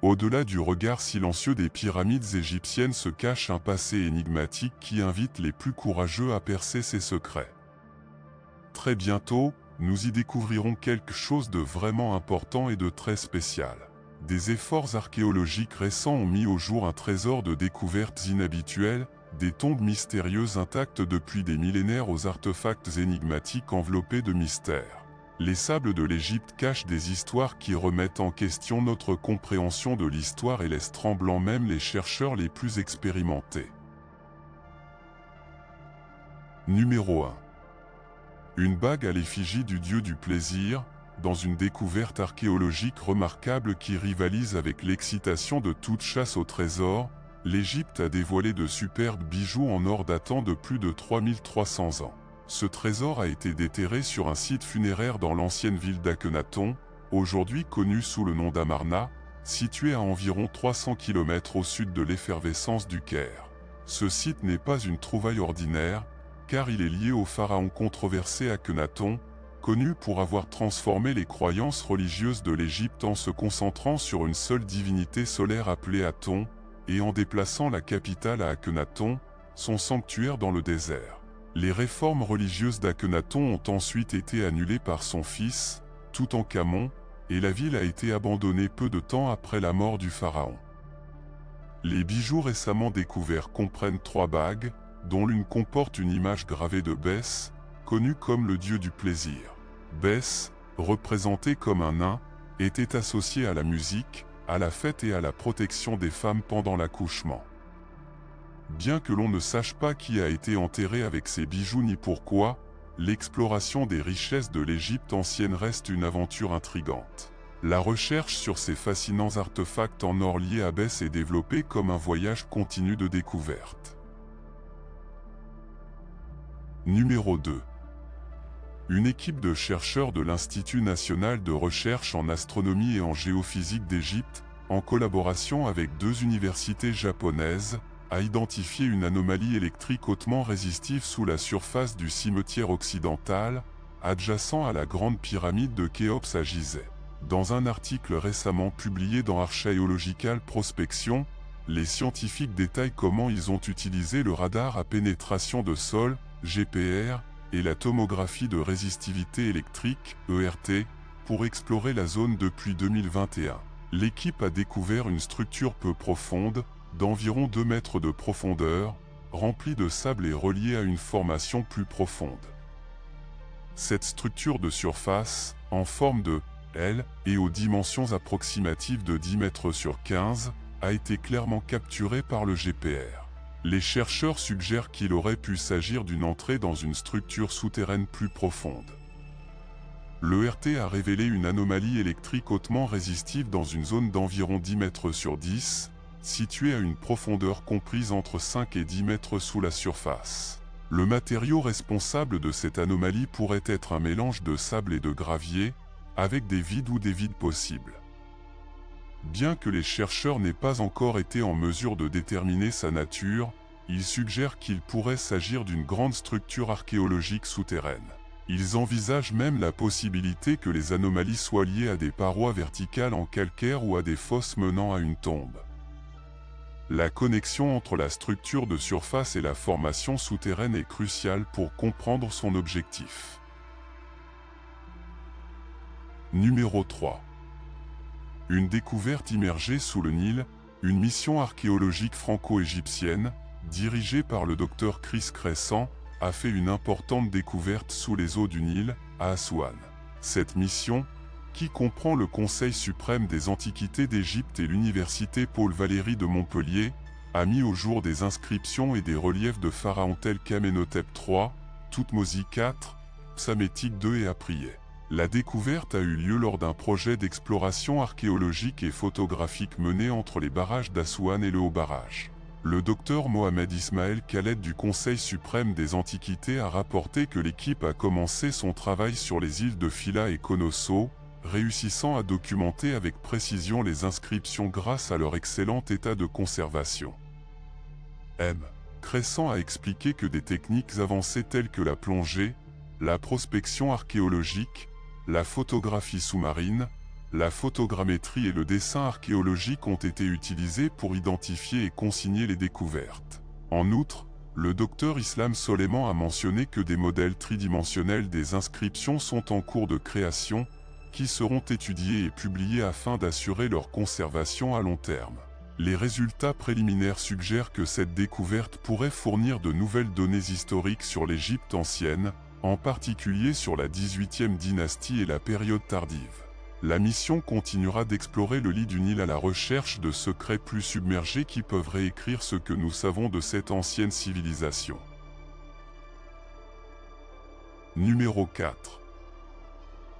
Au-delà du regard silencieux des pyramides égyptiennes se cache un passé énigmatique qui invite les plus courageux à percer ses secrets. Très bientôt, nous y découvrirons quelque chose de vraiment important et de très spécial. Des efforts archéologiques récents ont mis au jour un trésor de découvertes inhabituelles, des tombes mystérieuses intactes depuis des millénaires aux artefacts énigmatiques enveloppés de mystères. Les sables de l'Égypte cachent des histoires qui remettent en question notre compréhension de l'histoire et laissent tremblants même les chercheurs les plus expérimentés. Numéro 1. Une bague à l'effigie du dieu du plaisir, dans une découverte archéologique remarquable qui rivalise avec l'excitation de toute chasse au trésor, l'Égypte a dévoilé de superbes bijoux en or datant de plus de 3300 ans. Ce trésor a été déterré sur un site funéraire dans l'ancienne ville d'Akhenaton, aujourd'hui connue sous le nom d'Amarna, situé à environ 300 km au sud de l'effervescence du Caire. Ce site n'est pas une trouvaille ordinaire, car il est lié au pharaon controversé Akhenaton, connu pour avoir transformé les croyances religieuses de l'Égypte en se concentrant sur une seule divinité solaire appelée Aton, et en déplaçant la capitale à Akhenaton, son sanctuaire dans le désert. Les réformes religieuses d'Akhenaton ont ensuite été annulées par son fils, Toutankhamon, et la ville a été abandonnée peu de temps après la mort du pharaon. Les bijoux récemment découverts comprennent 3 bagues, dont l'une comporte une image gravée de Bès, connu comme le dieu du plaisir. Bès, représenté comme un nain, était associé à la musique, à la fête et à la protection des femmes pendant l'accouchement. Bien que l'on ne sache pas qui a été enterré avec ces bijoux ni pourquoi, l'exploration des richesses de l'Égypte ancienne reste une aventure intrigante. La recherche sur ces fascinants artefacts en or liés à Bès est développée comme un voyage continu de découverte. Numéro 2. Une équipe de chercheurs de l'Institut national de recherche en astronomie et en géophysique d'Égypte, en collaboration avec 2 universités japonaises, a identifié une anomalie électrique hautement résistive sous la surface du cimetière occidental, adjacent à la grande pyramide de Khéops à Gizeh. Dans un article récemment publié dans Archaeological Prospection, les scientifiques détaillent comment ils ont utilisé le radar à pénétration de sol, GPR, et la tomographie de résistivité électrique, ERT, pour explorer la zone depuis 2021. L'équipe a découvert une structure peu profonde, d'environ 2 mètres de profondeur, remplie de sable et reliée à une formation plus profonde. Cette structure de surface, en forme de L et aux dimensions approximatives de 10 mètres sur 15, a été clairement capturée par le GPR. Les chercheurs suggèrent qu'il aurait pu s'agir d'une entrée dans une structure souterraine plus profonde. L'ERT a révélé une anomalie électrique hautement résistive dans une zone d'environ 10 mètres sur 10, située à une profondeur comprise entre 5 et 10 mètres sous la surface. Le matériau responsable de cette anomalie pourrait être un mélange de sable et de gravier, avec des vides ou des vides possibles. Bien que les chercheurs n'aient pas encore été en mesure de déterminer sa nature, ils suggèrent qu'il pourrait s'agir d'une grande structure archéologique souterraine. Ils envisagent même la possibilité que les anomalies soient liées à des parois verticales en calcaire ou à des fosses menant à une tombe. La connexion entre la structure de surface et la formation souterraine est cruciale pour comprendre son objectif. Numéro 3. Une découverte immergée sous le Nil, une mission archéologique franco-égyptienne, dirigée par le docteur Chris Crescent, a fait une importante découverte sous les eaux du Nil, à Assouan. Cette mission, qui comprend le Conseil suprême des antiquités d'Égypte et l'Université Paul Valéry de Montpellier, a mis au jour des inscriptions et des reliefs de pharaons tels qu'Amenhotep III, Thoutmose IV, Psamétique II et Aprié. La découverte a eu lieu lors d'un projet d'exploration archéologique et photographique mené entre les barrages d'Assouan et le Haut Barrage. Le docteur Mohamed Ismaël Khaled du Conseil suprême des antiquités a rapporté que l'équipe a commencé son travail sur les îles de Phila et Konosso, réussissant à documenter avec précision les inscriptions grâce à leur excellent état de conservation. Crescent a expliqué que des techniques avancées telles que la plongée, la prospection archéologique, la photographie sous-marine, la photogrammétrie et le dessin archéologique ont été utilisés pour identifier et consigner les découvertes. En outre, le docteur Islam Soleiman a mentionné que des modèles tridimensionnels des inscriptions sont en cours de création, qui seront étudiés et publiés afin d'assurer leur conservation à long terme. Les résultats préliminaires suggèrent que cette découverte pourrait fournir de nouvelles données historiques sur l'Égypte ancienne, en particulier sur la 18e dynastie et la période tardive. La mission continuera d'explorer le lit du Nil à la recherche de secrets plus submergés qui peuvent réécrire ce que nous savons de cette ancienne civilisation. Numéro 4.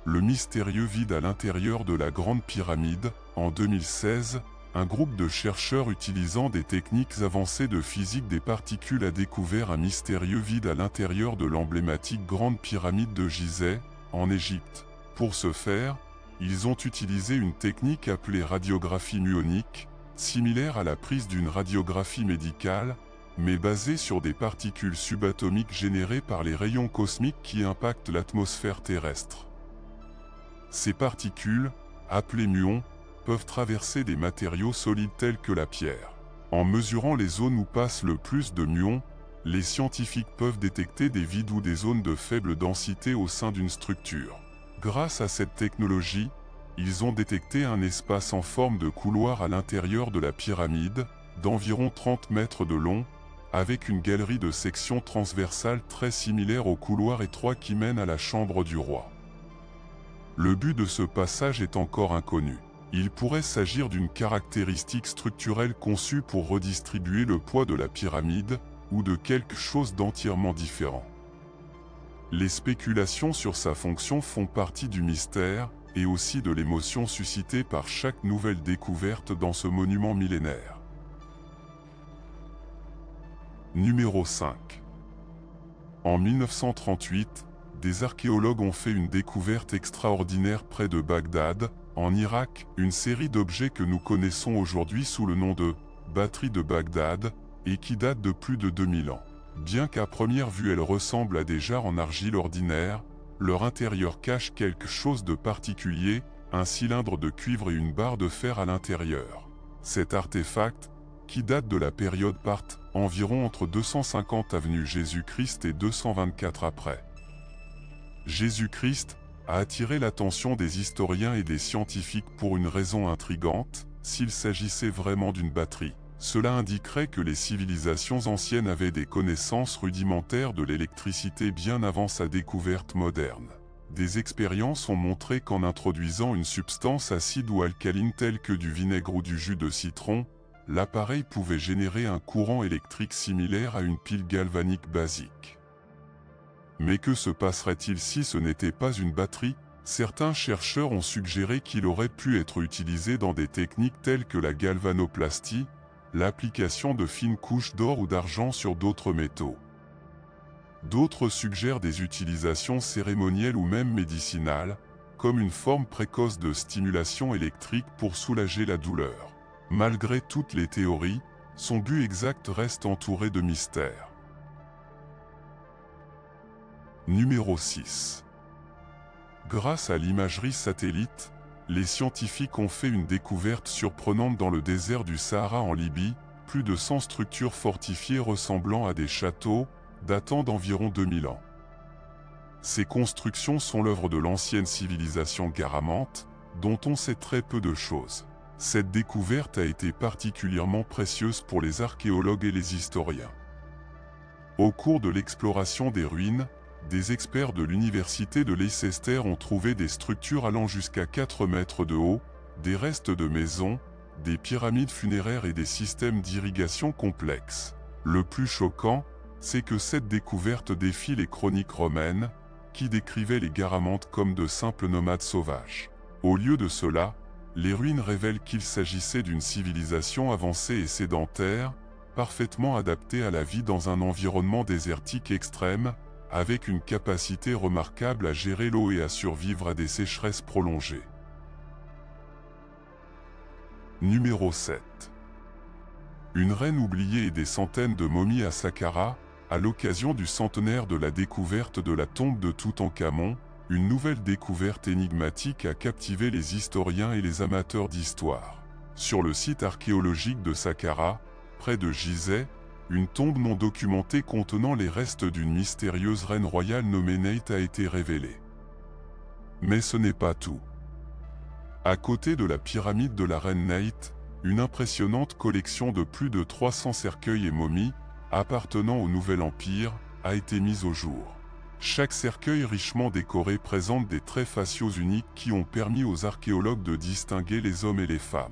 Le mystérieux vide à l'intérieur de la Grande Pyramide. En 2016, un groupe de chercheurs utilisant des techniques avancées de physique des particules a découvert un mystérieux vide à l'intérieur de l'emblématique Grande Pyramide de Gizeh, en Égypte. Pour ce faire, ils ont utilisé une technique appelée radiographie muonique, similaire à la prise d'une radiographie médicale, mais basée sur des particules subatomiques générées par les rayons cosmiques qui impactent l'atmosphère terrestre. Ces particules, appelées muons, peuvent traverser des matériaux solides tels que la pierre. En mesurant les zones où passe le plus de muons, les scientifiques peuvent détecter des vides ou des zones de faible densité au sein d'une structure. Grâce à cette technologie, ils ont détecté un espace en forme de couloir à l'intérieur de la pyramide, d'environ 30 mètres de long, avec une galerie de sections transversales très similaire au couloir étroit qui mène à la chambre du roi. Le but de ce passage est encore inconnu. Il pourrait s'agir d'une caractéristique structurelle conçue pour redistribuer le poids de la pyramide, ou de quelque chose d'entièrement différent. Les spéculations sur sa fonction font partie du mystère, et aussi de l'émotion suscitée par chaque nouvelle découverte dans ce monument millénaire. Numéro 5. En 1938, des archéologues ont fait une découverte extraordinaire près de Bagdad, en Irak, une série d'objets que nous connaissons aujourd'hui sous le nom de « batterie de Bagdad » et qui date de plus de 2000 ans. Bien qu'à première vue elles ressemblent à des jarres en argile ordinaire, leur intérieur cache quelque chose de particulier, un cylindre de cuivre et une barre de fer à l'intérieur. Cet artefact, qui date de la période Parthe, environ entre 250 avenue Jésus-Christ et 224 après Jésus-Christ, a attiré l'attention des historiens et des scientifiques pour une raison intrigante. S'il s'agissait vraiment d'une batterie, cela indiquerait que les civilisations anciennes avaient des connaissances rudimentaires de l'électricité bien avant sa découverte moderne. Des expériences ont montré qu'en introduisant une substance acide ou alcaline telle que du vinaigre ou du jus de citron, l'appareil pouvait générer un courant électrique similaire à une pile galvanique basique. Mais que se passerait-il si ce n'était pas une batterie? Certains chercheurs ont suggéré qu'il aurait pu être utilisé dans des techniques telles que la galvanoplastie, l'application de fines couches d'or ou d'argent sur d'autres métaux. D'autres suggèrent des utilisations cérémonielles ou même médicinales, comme une forme précoce de stimulation électrique pour soulager la douleur. Malgré toutes les théories, son but exact reste entouré de mystères. Numéro 6. Grâce à l'imagerie satellite, les scientifiques ont fait une découverte surprenante dans le désert du Sahara en Libye, plus de 100 structures fortifiées ressemblant à des châteaux, datant d'environ 2000 ans. Ces constructions sont l'œuvre de l'ancienne civilisation garamante, dont on sait très peu de choses. Cette découverte a été particulièrement précieuse pour les archéologues et les historiens. Au cours de l'exploration des ruines, des experts de l'université de Leicester ont trouvé des structures allant jusqu'à 4 mètres de haut, des restes de maisons, des pyramides funéraires et des systèmes d'irrigation complexes. Le plus choquant, c'est que cette découverte défie les chroniques romaines, qui décrivaient les Garamantes comme de simples nomades sauvages. Au lieu de cela, les ruines révèlent qu'il s'agissait d'une civilisation avancée et sédentaire, parfaitement adaptée à la vie dans un environnement désertique extrême, avec une capacité remarquable à gérer l'eau et à survivre à des sécheresses prolongées. Numéro 7. Une reine oubliée et des centaines de momies à Saqqara, à l'occasion du centenaire de la découverte de la tombe de Toutankhamon, une nouvelle découverte énigmatique a captivé les historiens et les amateurs d'histoire. Sur le site archéologique de Saqqara, près de Gizeh, une tombe non documentée contenant les restes d'une mystérieuse reine royale nommée Neit a été révélée. Mais ce n'est pas tout. À côté de la pyramide de la reine Neit, une impressionnante collection de plus de 300 cercueils et momies, appartenant au Nouvel Empire, a été mise au jour. Chaque cercueil richement décoré présente des traits faciaux uniques qui ont permis aux archéologues de distinguer les hommes et les femmes.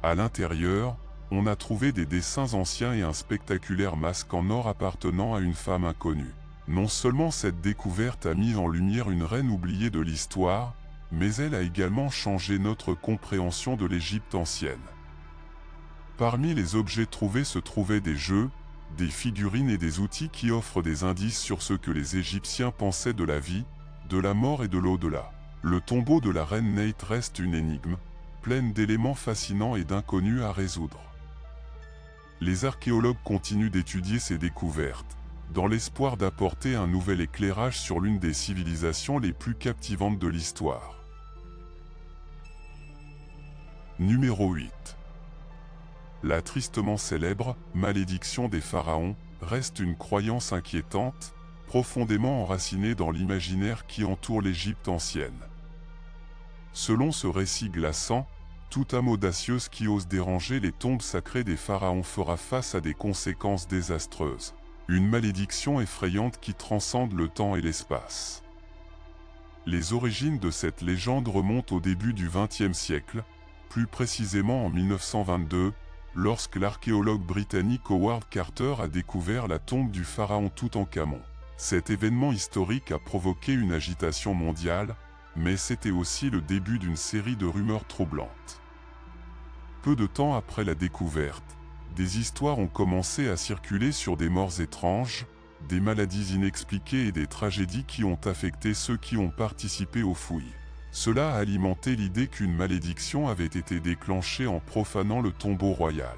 À l'intérieur, on a trouvé des dessins anciens et un spectaculaire masque en or appartenant à une femme inconnue. Non seulement cette découverte a mis en lumière une reine oubliée de l'histoire, mais elle a également changé notre compréhension de l'Égypte ancienne. Parmi les objets trouvés se trouvaient des jeux, des figurines et des outils qui offrent des indices sur ce que les Égyptiens pensaient de la vie, de la mort et de l'au-delà. Le tombeau de la reine Neit reste une énigme, pleine d'éléments fascinants et d'inconnus à résoudre. Les archéologues continuent d'étudier ces découvertes, dans l'espoir d'apporter un nouvel éclairage sur l'une des civilisations les plus captivantes de l'histoire. Numéro 8. La tristement célèbre « malédiction des pharaons » reste une croyance inquiétante, profondément enracinée dans l'imaginaire qui entoure l'Égypte ancienne. Selon ce récit glaçant, toute âme audacieuse qui ose déranger les tombes sacrées des pharaons fera face à des conséquences désastreuses. Une malédiction effrayante qui transcende le temps et l'espace. Les origines de cette légende remontent au début du XXe siècle, plus précisément en 1922, lorsque l'archéologue britannique Howard Carter a découvert la tombe du pharaon Toutankhamon. Cet événement historique a provoqué une agitation mondiale, mais c'était aussi le début d'une série de rumeurs troublantes. Peu de temps après la découverte, des histoires ont commencé à circuler sur des morts étranges, des maladies inexpliquées et des tragédies qui ont affecté ceux qui ont participé aux fouilles. Cela a alimenté l'idée qu'une malédiction avait été déclenchée en profanant le tombeau royal.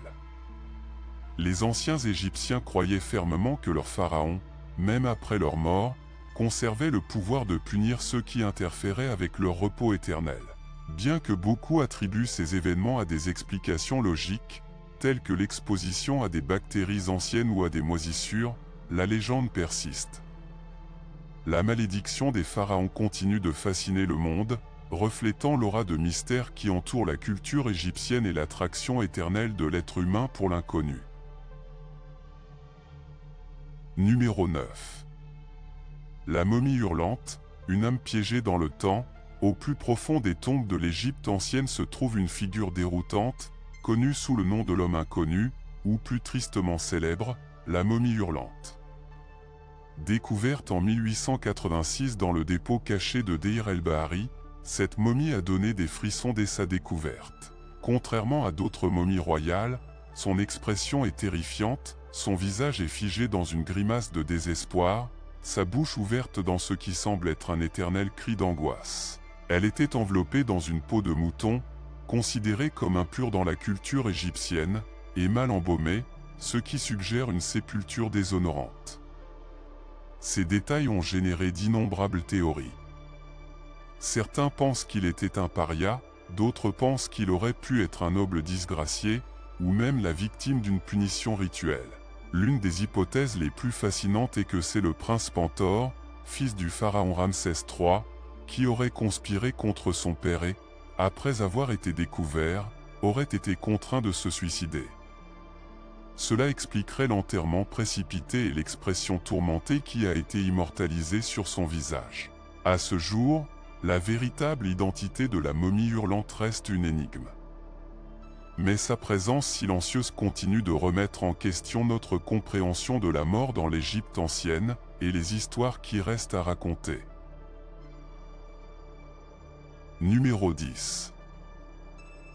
Les anciens Égyptiens croyaient fermement que leurs pharaons, même après leur mort, conservaient le pouvoir de punir ceux qui interféraient avec leur repos éternel. Bien que beaucoup attribuent ces événements à des explications logiques, telles que l'exposition à des bactéries anciennes ou à des moisissures, la légende persiste. La malédiction des pharaons continue de fasciner le monde, reflétant l'aura de mystère qui entoure la culture égyptienne et l'attraction éternelle de l'être humain pour l'inconnu. Numéro 9. La momie hurlante, une âme piégée dans le temps. Au plus profond des tombes de l'Égypte ancienne se trouve une figure déroutante, connue sous le nom de l'homme inconnu, ou plus tristement célèbre, la momie hurlante. Découverte en 1886 dans le dépôt caché de Deir el-Bahari, cette momie a donné des frissons dès sa découverte. Contrairement à d'autres momies royales, son expression est terrifiante, son visage est figé dans une grimace de désespoir, sa bouche ouverte dans ce qui semble être un éternel cri d'angoisse. Elle était enveloppée dans une peau de mouton, considérée comme impure dans la culture égyptienne, et mal embaumée, ce qui suggère une sépulture déshonorante. Ces détails ont généré d'innombrables théories. Certains pensent qu'il était un paria, d'autres pensent qu'il aurait pu être un noble disgracié, ou même la victime d'une punition rituelle. L'une des hypothèses les plus fascinantes est que c'est le prince Pentor, fils du pharaon Ramsès III, qui aurait conspiré contre son père et, après avoir été découvert, aurait été contraint de se suicider. Cela expliquerait l'enterrement précipité et l'expression tourmentée qui a été immortalisée sur son visage. À ce jour, la véritable identité de la momie hurlante reste une énigme. Mais sa présence silencieuse continue de remettre en question notre compréhension de la mort dans l'Égypte ancienne et les histoires qui restent à raconter. Numéro 10.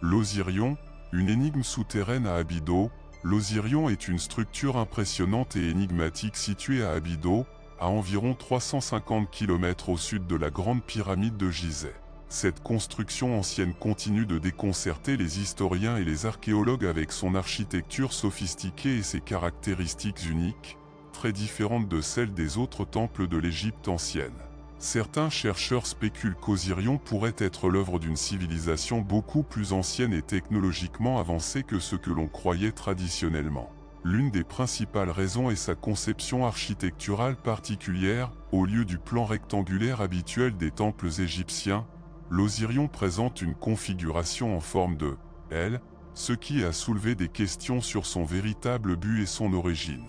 L'Osirion, une énigme souterraine à Abydos. L'Osirion est une structure impressionnante et énigmatique située à Abydos, à environ 350 km au sud de la Grande Pyramide de Gizeh. Cette construction ancienne continue de déconcerter les historiens et les archéologues avec son architecture sophistiquée et ses caractéristiques uniques, très différentes de celles des autres temples de l'Égypte ancienne. Certains chercheurs spéculent qu'Osirion pourrait être l'œuvre d'une civilisation beaucoup plus ancienne et technologiquement avancée que ce que l'on croyait traditionnellement. L'une des principales raisons est sa conception architecturale particulière. Au lieu du plan rectangulaire habituel des temples égyptiens, l'Osirion présente une configuration en forme de L, ce qui a soulevé des questions sur son véritable but et son origine.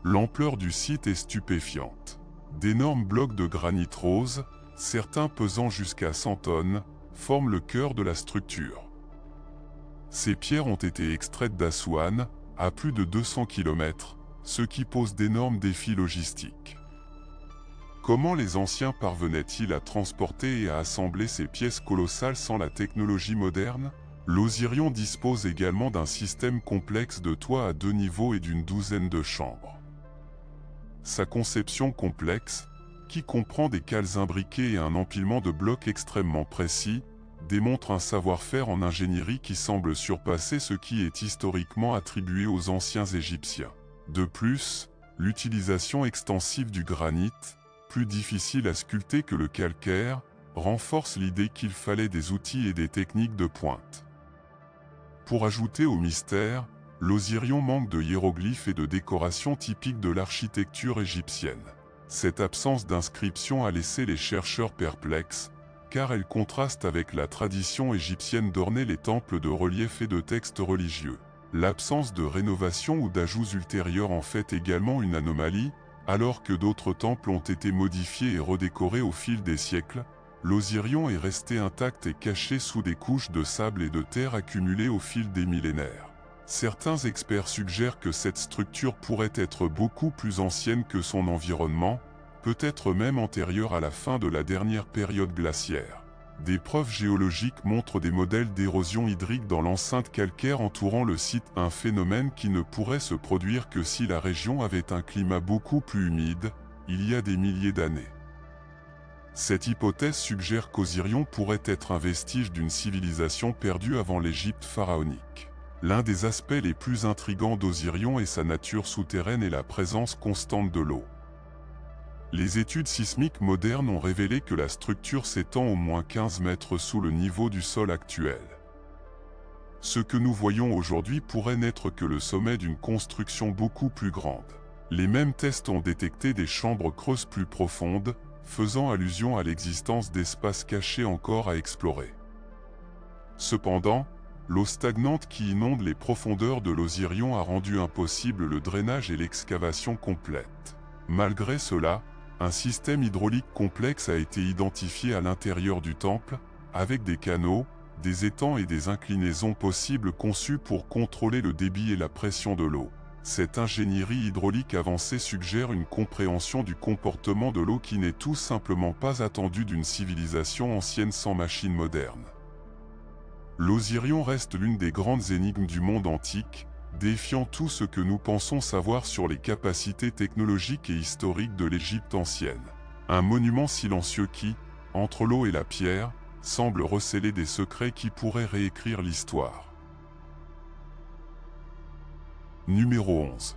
L'ampleur du site est stupéfiante. D'énormes blocs de granit rose, certains pesant jusqu'à 100 tonnes, forment le cœur de la structure. Ces pierres ont été extraites d'Assouan, à plus de 200 km, ce qui pose d'énormes défis logistiques. Comment les anciens parvenaient-ils à transporter et à assembler ces pièces colossales sans la technologie moderne? L'Osirion dispose également d'un système complexe de toit à 2 niveaux et d'une douzaine de chambres. Sa conception complexe, qui comprend des cales imbriquées et un empilement de blocs extrêmement précis, démontre un savoir-faire en ingénierie qui semble surpasser ce qui est historiquement attribué aux anciens Égyptiens. De plus, l'utilisation extensive du granit, plus difficile à sculpter que le calcaire, renforce l'idée qu'il fallait des outils et des techniques de pointe. Pour ajouter au mystère, l'Osirion manque de hiéroglyphes et de décorations typiques de l'architecture égyptienne. Cette absence d'inscription a laissé les chercheurs perplexes, car elle contraste avec la tradition égyptienne d'orner les temples de reliefs et de textes religieux. L'absence de rénovation ou d'ajouts ultérieurs en fait également une anomalie, alors que d'autres temples ont été modifiés et redécorés au fil des siècles. L'Osirion est resté intact et caché sous des couches de sable et de terre accumulées au fil des millénaires. Certains experts suggèrent que cette structure pourrait être beaucoup plus ancienne que son environnement, peut-être même antérieure à la fin de la dernière période glaciaire. Des preuves géologiques montrent des modèles d'érosion hydrique dans l'enceinte calcaire entourant le site, un phénomène qui ne pourrait se produire que si la région avait un climat beaucoup plus humide, il y a des milliers d'années. Cette hypothèse suggère qu'Osirion pourrait être un vestige d'une civilisation perdue avant l'Égypte pharaonique. L'un des aspects les plus intrigants d'Osirion est sa nature souterraine et la présence constante de l'eau. Les études sismiques modernes ont révélé que la structure s'étend au moins 15 mètres sous le niveau du sol actuel. Ce que nous voyons aujourd'hui pourrait n'être que le sommet d'une construction beaucoup plus grande. Les mêmes tests ont détecté des chambres creuses plus profondes, faisant allusion à l'existence d'espaces cachés encore à explorer. Cependant, l'eau stagnante qui inonde les profondeurs de l'Osirion a rendu impossible le drainage et l'excavation complète. Malgré cela, un système hydraulique complexe a été identifié à l'intérieur du temple, avec des canaux, des étangs et des inclinaisons possibles conçus pour contrôler le débit et la pression de l'eau. Cette ingénierie hydraulique avancée suggère une compréhension du comportement de l'eau qui n'est tout simplement pas attendue d'une civilisation ancienne sans machines modernes. L'Osirion reste l'une des grandes énigmes du monde antique, défiant tout ce que nous pensons savoir sur les capacités technologiques et historiques de l'Égypte ancienne. Un monument silencieux qui, entre l'eau et la pierre, semble recéler des secrets qui pourraient réécrire l'histoire. Numéro 11.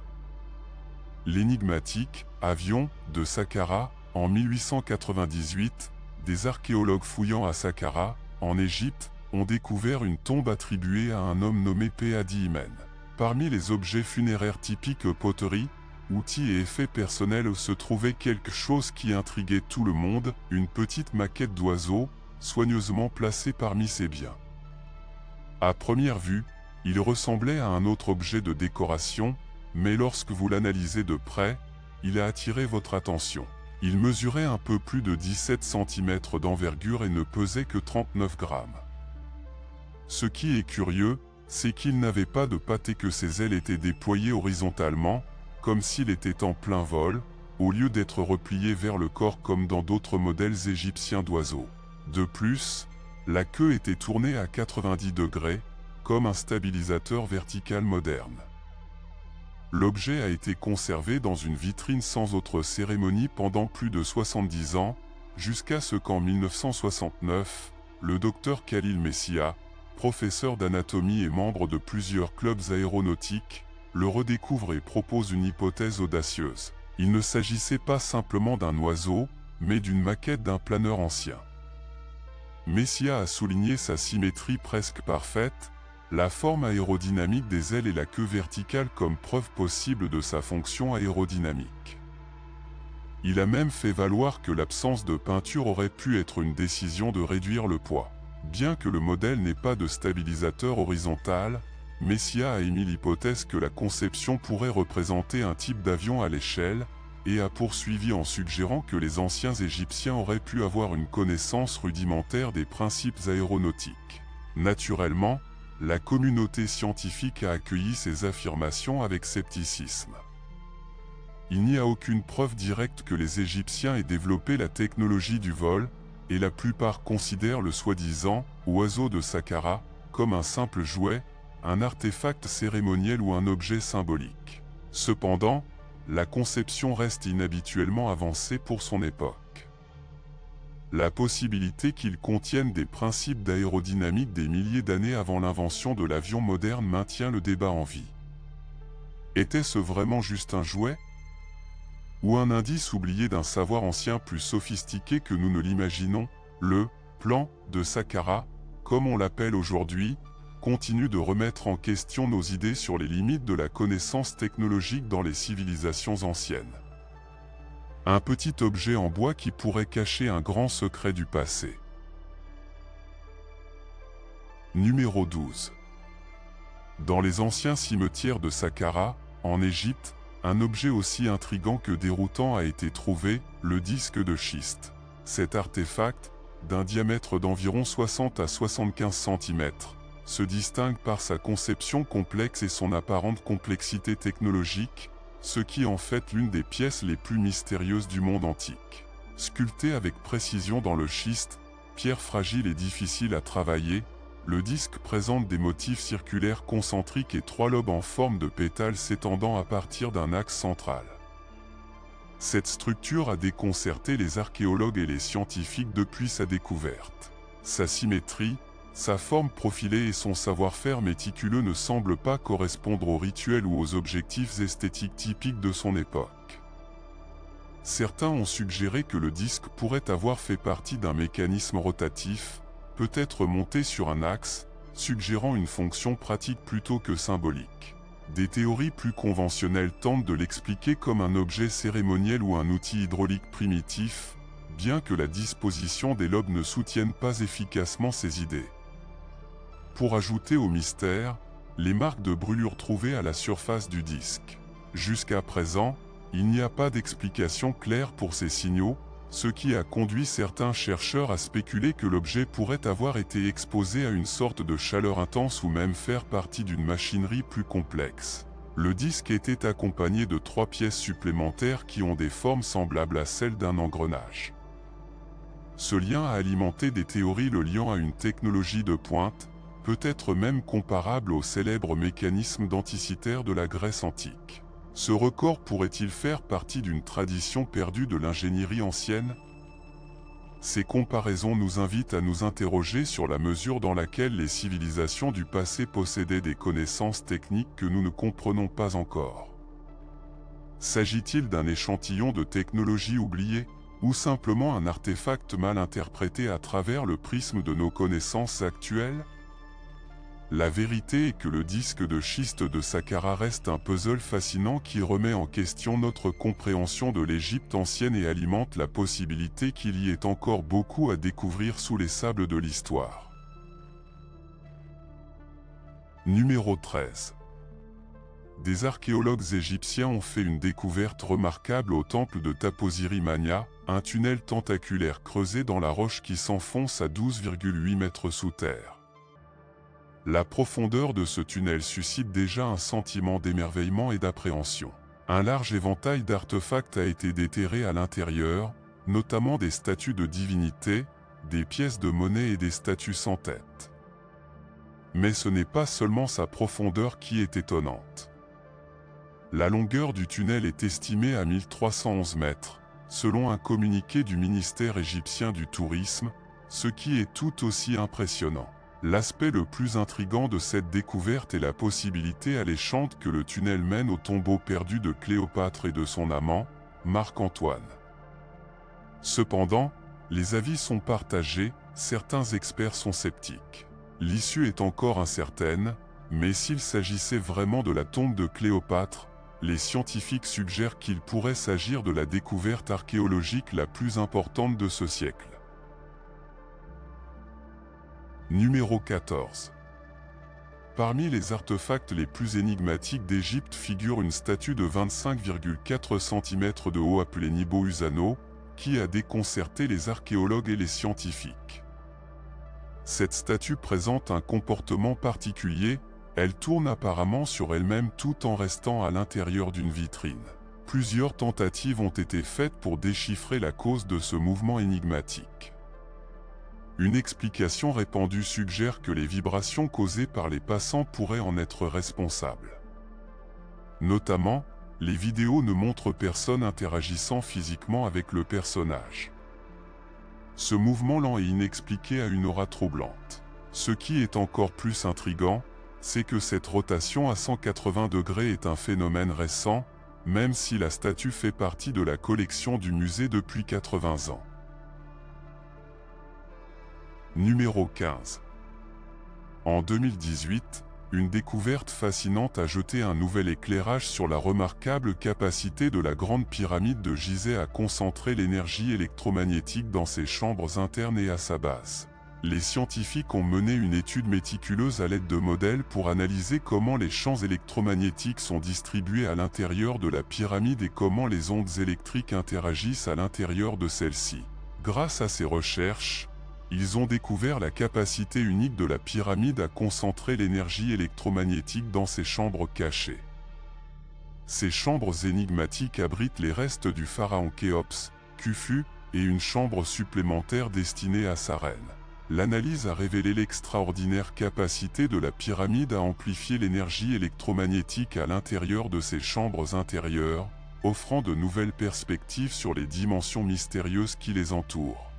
L'énigmatique avion de Saqqara. En 1898, des archéologues fouillant à Saqqara, en Égypte, ont découvert une tombe attribuée à un homme nommé Pehadi Imen. Parmi les objets funéraires typiques poteries, outils et effets personnels se trouvait quelque chose qui intriguait tout le monde, une petite maquette d'oiseau, soigneusement placée parmi ses biens. À première vue, il ressemblait à un autre objet de décoration, mais lorsque vous l'analysez de près, il a attiré votre attention. Il mesurait un peu plus de 17 cm d'envergure et ne pesait que 39 grammes. Ce qui est curieux, c'est qu'il n'avait pas de pattes et que ses ailes étaient déployées horizontalement, comme s'il était en plein vol, au lieu d'être replié vers le corps comme dans d'autres modèles égyptiens d'oiseaux. De plus, la queue était tournée à 90 degrés, comme un stabilisateur vertical moderne. L'objet a été conservé dans une vitrine sans autre cérémonie pendant plus de 70 ans, jusqu'à ce qu'en 1969, le docteur Khalil Messia, professeur d'anatomie et membre de plusieurs clubs aéronautiques, le redécouvre et propose une hypothèse audacieuse. Il ne s'agissait pas simplement d'un oiseau, mais d'une maquette d'un planeur ancien. Messias a souligné sa symétrie presque parfaite, la forme aérodynamique des ailes et la queue verticale comme preuve possible de sa fonction aérodynamique. Il a même fait valoir que l'absence de peinture aurait pu être une décision de réduire le poids. Bien que le modèle n'ait pas de stabilisateur horizontal, Messias a émis l'hypothèse que la conception pourrait représenter un type d'avion à l'échelle, et a poursuivi en suggérant que les anciens Égyptiens auraient pu avoir une connaissance rudimentaire des principes aéronautiques. Naturellement, la communauté scientifique a accueilli ces affirmations avec scepticisme. Il n'y a aucune preuve directe que les Égyptiens aient développé la technologie du vol, et la plupart considèrent le soi-disant « oiseau de Saqqara » comme un simple jouet, un artefact cérémoniel ou un objet symbolique. Cependant, la conception reste inhabituellement avancée pour son époque. La possibilité qu'il contienne des principes d'aérodynamique des milliers d'années avant l'invention de l'avion moderne maintient le débat en vie. Était-ce vraiment juste un jouet ? Ou un indice oublié d'un savoir ancien plus sophistiqué que nous ne l'imaginons, le « plan de Saqqara », comme on l'appelle aujourd'hui, continue de remettre en question nos idées sur les limites de la connaissance technologique dans les civilisations anciennes. Un petit objet en bois qui pourrait cacher un grand secret du passé. Numéro 12. Dans les anciens cimetières de Saqqara, en Égypte, un objet aussi intrigant que déroutant a été trouvé, le disque de schiste. Cet artefact, d'un diamètre d'environ 60 à 75 cm, se distingue par sa conception complexe et son apparente complexité technologique, ce qui en fait l'une des pièces les plus mystérieuses du monde antique. Sculpté avec précision dans le schiste, pierre fragile et difficile à travailler, le disque présente des motifs circulaires concentriques et 3 lobes en forme de pétales s'étendant à partir d'un axe central. Cette structure a déconcerté les archéologues et les scientifiques depuis sa découverte. Sa symétrie, sa forme profilée et son savoir-faire méticuleux ne semblent pas correspondre aux rituels ou aux objectifs esthétiques typiques de son époque. Certains ont suggéré que le disque pourrait avoir fait partie d'un mécanisme rotatif, peut-être monté sur un axe, suggérant une fonction pratique plutôt que symbolique. Des théories plus conventionnelles tentent de l'expliquer comme un objet cérémoniel ou un outil hydraulique primitif, bien que la disposition des lobes ne soutienne pas efficacement ces idées. Pour ajouter au mystère, les marques de brûlure trouvées à la surface du disque. Jusqu'à présent, il n'y a pas d'explication claire pour ces signaux, ce qui a conduit certains chercheurs à spéculer que l'objet pourrait avoir été exposé à une sorte de chaleur intense ou même faire partie d'une machinerie plus complexe. Le disque était accompagné de 3 pièces supplémentaires qui ont des formes semblables à celles d'un engrenage. Ce lien a alimenté des théories le liant à une technologie de pointe, peut-être même comparable au célèbre mécanisme denticitaire de la Grèce antique. Ce record pourrait-il faire partie d'une tradition perdue de l'ingénierie ancienne? Ces comparaisons nous invitent à nous interroger sur la mesure dans laquelle les civilisations du passé possédaient des connaissances techniques que nous ne comprenons pas encore. S'agit-il d'un échantillon de technologie oubliée, ou simplement un artefact mal interprété à travers le prisme de nos connaissances actuelles? La vérité est que le disque de schiste de Saqqara reste un puzzle fascinant qui remet en question notre compréhension de l'Égypte ancienne et alimente la possibilité qu'il y ait encore beaucoup à découvrir sous les sables de l'histoire. Numéro 13. Des archéologues égyptiens ont fait une découverte remarquable au temple de Taposiri Mania, un tunnel tentaculaire creusé dans la roche qui s'enfonce à 12,8 mètres sous terre. La profondeur de ce tunnel suscite déjà un sentiment d'émerveillement et d'appréhension. Un large éventail d'artefacts a été déterré à l'intérieur, notamment des statues de divinités, des pièces de monnaie et des statues sans tête. Mais ce n'est pas seulement sa profondeur qui est étonnante. La longueur du tunnel est estimée à 1311 mètres, selon un communiqué du ministère égyptien du Tourisme, ce qui est tout aussi impressionnant. L'aspect le plus intrigant de cette découverte est la possibilité alléchante que le tunnel mène au tombeau perdu de Cléopâtre et de son amant, Marc-Antoine. Cependant, les avis sont partagés, certains experts sont sceptiques. L'issue est encore incertaine, mais s'il s'agissait vraiment de la tombe de Cléopâtre, les scientifiques suggèrent qu'il pourrait s'agir de la découverte archéologique la plus importante de ce siècle. Numéro 14. Parmi les artefacts les plus énigmatiques d'Égypte figure une statue de 25,4 cm de haut appelée Nibo Usano, qui a déconcerté les archéologues et les scientifiques. Cette statue présente un comportement particulier, elle tourne apparemment sur elle-même tout en restant à l'intérieur d'une vitrine. Plusieurs tentatives ont été faites pour déchiffrer la cause de ce mouvement énigmatique. Une explication répandue suggère que les vibrations causées par les passants pourraient en être responsables. Notamment, les vidéos ne montrent personne interagissant physiquement avec le personnage. Ce mouvement lent et inexpliqué a une aura troublante. Ce qui est encore plus intrigant, c'est que cette rotation à 180 degrés est un phénomène récent, même si la statue fait partie de la collection du musée depuis 80 ans. Numéro 15. En 2018, une découverte fascinante a jeté un nouvel éclairage sur la remarquable capacité de la Grande Pyramide de Gizeh à concentrer l'énergie électromagnétique dans ses chambres internes et à sa base. Les scientifiques ont mené une étude méticuleuse à l'aide de modèles pour analyser comment les champs électromagnétiques sont distribués à l'intérieur de la pyramide et comment les ondes électriques interagissent à l'intérieur de celle-ci. Grâce à ces recherches, ils ont découvert la capacité unique de la pyramide à concentrer l'énergie électromagnétique dans ses chambres cachées. Ces chambres énigmatiques abritent les restes du pharaon Khéops, Khufu, et une chambre supplémentaire destinée à sa reine. L'analyse a révélé l'extraordinaire capacité de la pyramide à amplifier l'énergie électromagnétique à l'intérieur de ses chambres intérieures, offrant de nouvelles perspectives sur les dimensions mystérieuses qui les entourent.